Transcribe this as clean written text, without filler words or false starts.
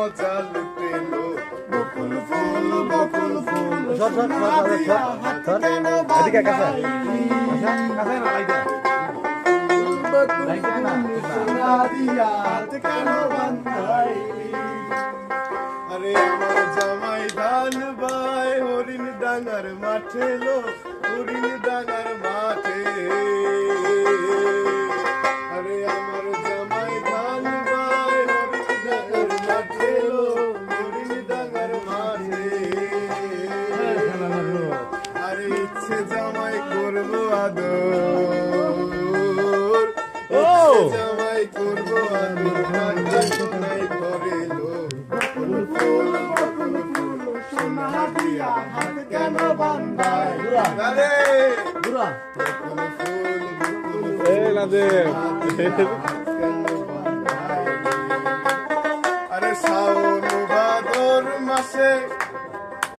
মজা লুটেলো বকুল ফুল সোনা দিয়া হাত কেন বাঁধাইলি সোনা দিয়া হাত কেন বাঁধাইলি আরে আমার জামাই ধান ভাই হরিণ ডাঙ্গার মাঠে লো হরিণ ডাঙ্গার মাঠে আরে আমার জামাই ধান ভাই হরিণ ডাঙ্গার মাঠে লো হরিণ ডাঙ্গার মাঠে আরে ইচ্ছে জামাই করবো আদর জামাই করবো আদর নাই করে লো সোনা দিয়া হাত কেন বান্ধাই আরে বুড়া এই না দে আরে শ্রাবণ ভাদর মাসে